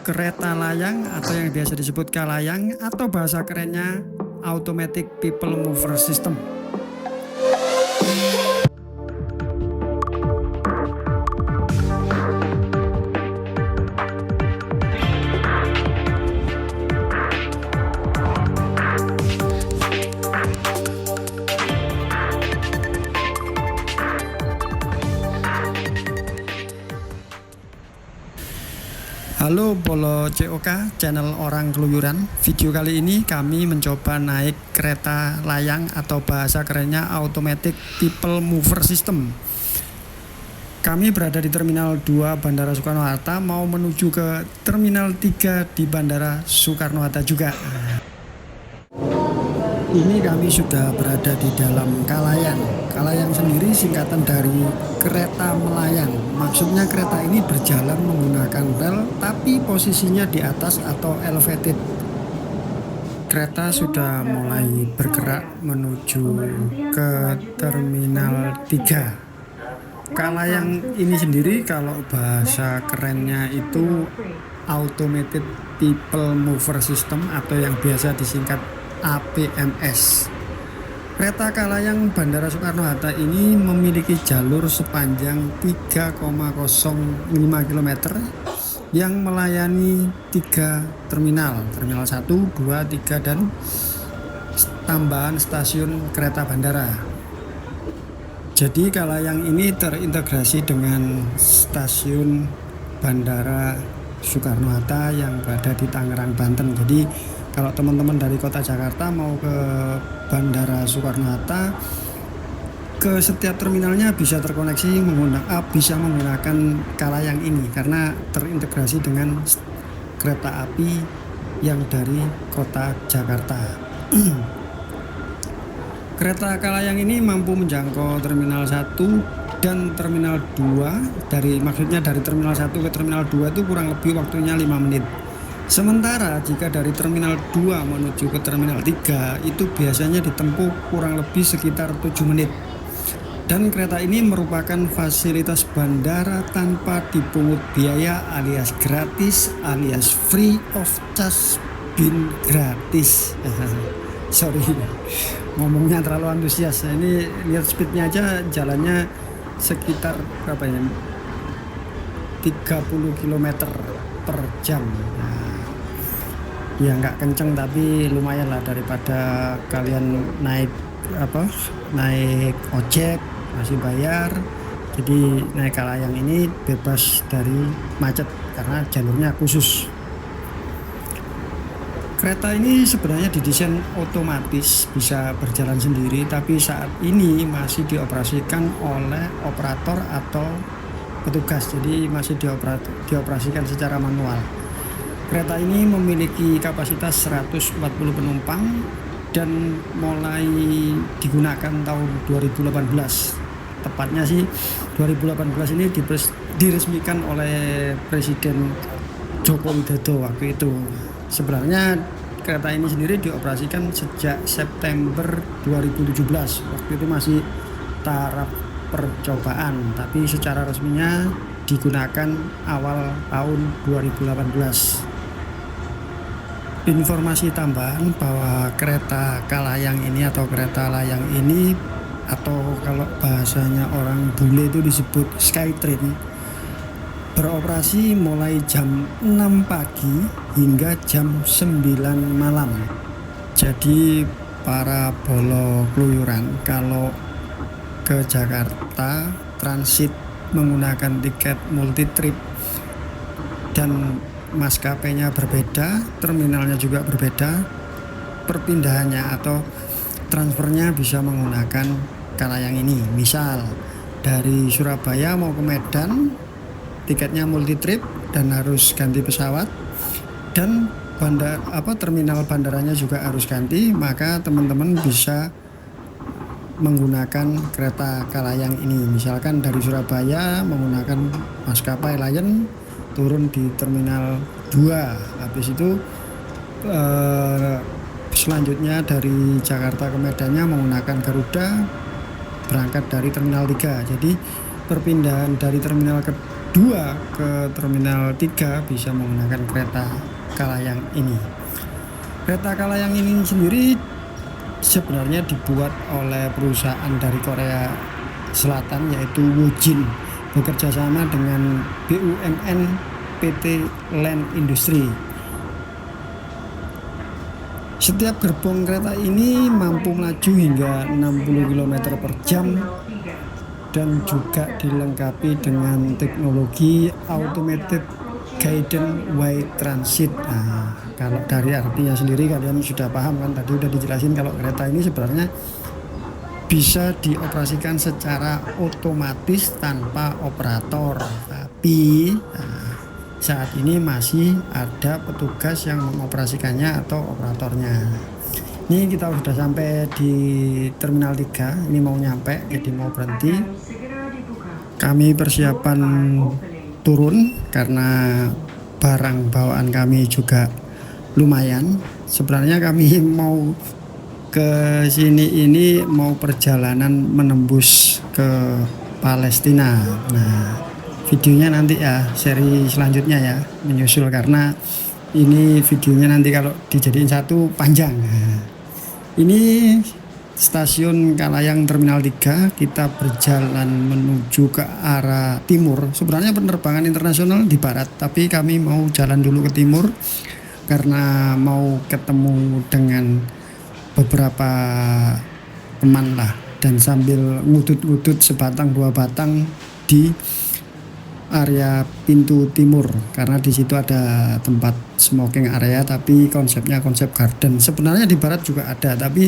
kereta layang atau yang biasa disebut kalayang atau bahasa kerennya Automatic People Mover System. Halo Polo COK, channel orang keluyuran. Video kali ini kami mencoba naik kereta layang atau bahasa kerennya Automatic People Mover System. Kami berada di Terminal 2 Bandara Soekarno-Hatta, mau menuju ke Terminal 3 di Bandara Soekarno-Hatta juga. Ini kami sudah berada di dalam kalayang. Kalayang sendiri singkatan dari kereta melayang. Maksudnya kereta ini berjalan menggunakan rel tapi posisinya di atas atau elevated. Kereta sudah mulai bergerak menuju ke Terminal 3. Kalayang ini sendiri kalau bahasa kerennya itu Automated People Mover System atau yang biasa disingkat APMS. Kereta kalayang Bandara Soekarno-Hatta ini memiliki jalur sepanjang 3,05 km yang melayani 3 terminal, Terminal 1, 2, 3 dan tambahan stasiun kereta bandara. Jadi kalayang ini terintegrasi dengan stasiun Bandara Soekarno-Hatta yang berada di Tangerang, Banten. Jadi kalau teman-teman dari kota Jakarta mau ke Bandara Soekarno-Hatta, ke setiap terminalnya bisa terkoneksi bisa menggunakan kalayang ini karena terintegrasi dengan kereta api yang dari kota Jakarta. Kereta kalayang ini mampu menjangkau Terminal 1 dan Terminal 2 maksudnya dari Terminal 1 ke Terminal 2 itu kurang lebih waktunya 5 menit. Sementara jika dari Terminal 2 menuju ke Terminal 3 itu biasanya ditempuh kurang lebih sekitar 7 menit. Dan kereta ini merupakan fasilitas bandara tanpa dipungut biaya alias gratis alias free of charge bin gratis. Sorry, ngomongnya terlalu antusias. Ini lihat speednya aja, jalannya sekitar berapa ya? 30 km per jam. Ya nggak kenceng tapi lumayan lah daripada kalian naik ojek masih bayar. Jadi naik kalayang ini bebas dari macet karena jalurnya khusus. Kereta ini sebenarnya didesain otomatis, bisa berjalan sendiri, tapi saat ini masih dioperasikan oleh operator atau petugas, jadi masih dioperasikan secara manual. Kereta ini memiliki kapasitas 140 penumpang dan mulai digunakan tahun 2018. Tepatnya sih 2018 ini diresmikan oleh Presiden Joko Widodo waktu itu. Sebenarnya kereta ini sendiri dioperasikan sejak September 2017. Waktu itu masih taraf percobaan, tapi secara resminya digunakan awal tahun 2018. Informasi tambahan bahwa kereta kalayang ini atau kereta layang ini atau kalau bahasanya orang bule itu disebut Skytrain beroperasi mulai jam 6 pagi hingga jam 9 malam. Jadi para bolo keluyuran kalau ke Jakarta transit menggunakan tiket multi trip dan maskapainya berbeda, terminalnya juga berbeda, perpindahannya atau transfernya bisa menggunakan kalayang ini. Misal dari Surabaya mau ke Medan, tiketnya multi trip dan harus ganti pesawat, dan terminal bandaranya juga harus ganti, maka teman-teman bisa menggunakan kereta kalayang ini. Misalkan dari Surabaya menggunakan maskapai Lion, turun di Terminal 2, habis itu selanjutnya dari Jakarta ke Medannya menggunakan Garuda, berangkat dari Terminal 3. Jadi perpindahan dari terminal ke 2 ke Terminal 3 bisa menggunakan kereta Kalayang ini. Kereta Kalayang ini sendiri sebenarnya dibuat oleh perusahaan dari Korea Selatan yaitu Wojin, bekerja sama dengan BUMN PT Land Industry. Setiap gerbong kereta ini mampu melaju hingga 60 km per jam dan juga dilengkapi dengan teknologi Automated Guided Way Transit. Nah, kalau dari artinya sendiri kalian sudah paham kan, tadi udah dijelasin kalau kereta ini sebenarnya bisa dioperasikan secara otomatis tanpa operator, tapi saat ini masih ada petugas yang mengoperasikannya atau operatornya. Ini kita sudah sampai di Terminal 3, ini mau nyampe, jadi mau berhenti. Kami persiapan turun karena barang bawaan kami juga lumayan. Sebenarnya kami mau ke sini ini mau perjalanan menembus ke Palestina. Nah, videonya nanti ya seri selanjutnya ya menyusul, karena ini videonya nanti kalau dijadiin satu panjang. Nah, ini stasiun Kalayang Terminal 3, kita berjalan menuju ke arah timur. Sebenarnya penerbangan internasional di barat, tapi kami mau jalan dulu ke timur karena mau ketemu dengan beberapa teman lah, dan sambil ngudut-ngudut sebatang dua batang di area pintu timur, karena di situ ada tempat smoking area tapi konsepnya konsep garden. Sebenarnya di barat juga ada, tapi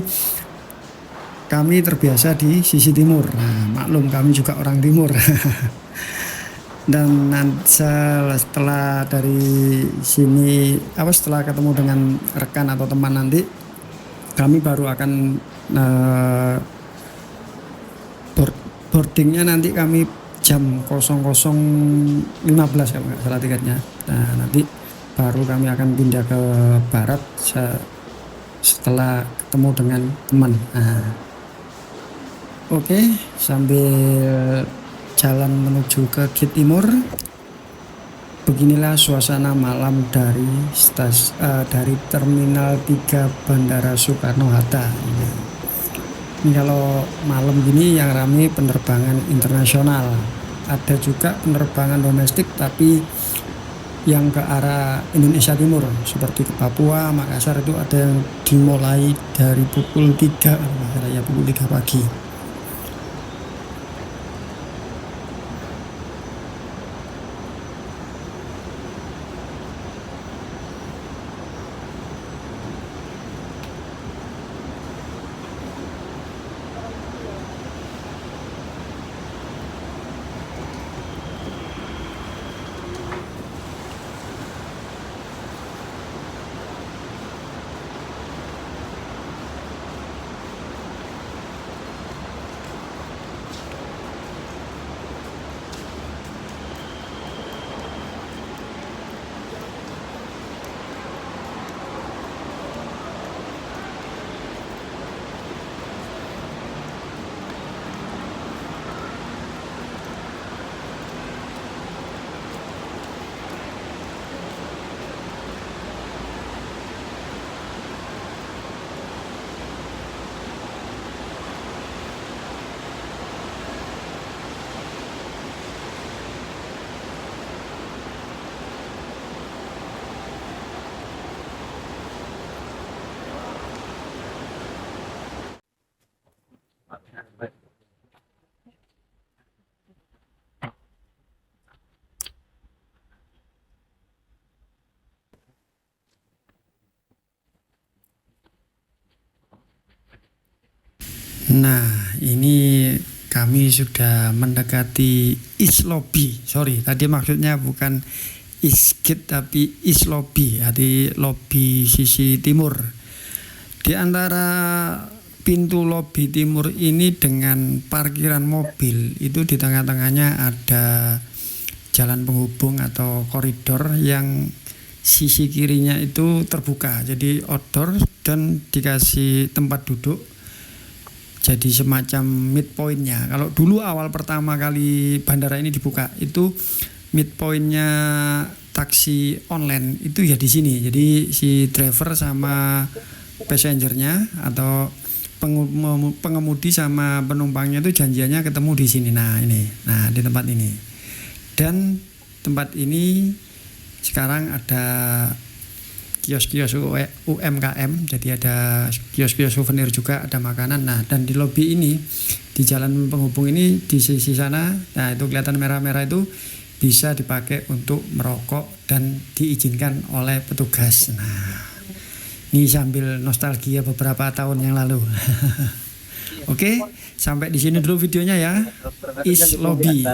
kami terbiasa di sisi timur. Nah, maklum kami juga orang timur. Dan setelah dari sini setelah ketemu dengan rekan atau teman nanti, kami baru akan boardingnya nanti kami jam 00.15 kalau nggak salah tiketnya. Nah, nanti baru kami akan pindah ke barat setelah ketemu dengan teman. Nah, oke, sambil jalan menuju ke Gate Timur, beginilah suasana malam dari dari Terminal 3 Bandara Soekarno-Hatta. Ini kalau malam gini yang ramai penerbangan internasional. Ada juga penerbangan domestik tapi yang ke arah Indonesia Timur seperti ke Papua, Makassar, itu ada yang dimulai dari pukul 3 ya, pukul 3 pagi. Nah, ini kami sudah mendekati East Lobby. Sorry, tadi maksudnya bukan East Gate tapi East Lobby, arti lobby sisi timur. Di antara pintu lobby timur ini dengan parkiran mobil itu di tengah-tengahnya ada jalan penghubung atau koridor yang sisi kirinya itu terbuka, jadi outdoor dan dikasih tempat duduk. Jadi semacam midpointnya. Kalau dulu awal pertama kali bandara ini dibuka itu midpointnya taksi online itu ya di sini. Jadi si driver sama passengernya atau pengemudi sama penumpangnya itu janjiannya ketemu di sini. Nah ini, nah di tempat ini. Dan tempat ini sekarang ada kios-kios UMKM, jadi ada kios-kios souvenir juga, ada makanan. Nah, dan di lobi ini, di jalan penghubung ini, di sisi sana, nah itu kelihatan merah-merah itu bisa dipakai untuk merokok dan diizinkan oleh petugas. Nah, ini sambil nostalgia beberapa tahun yang lalu. Oke, sampai di sini dulu videonya ya. Is Lobby.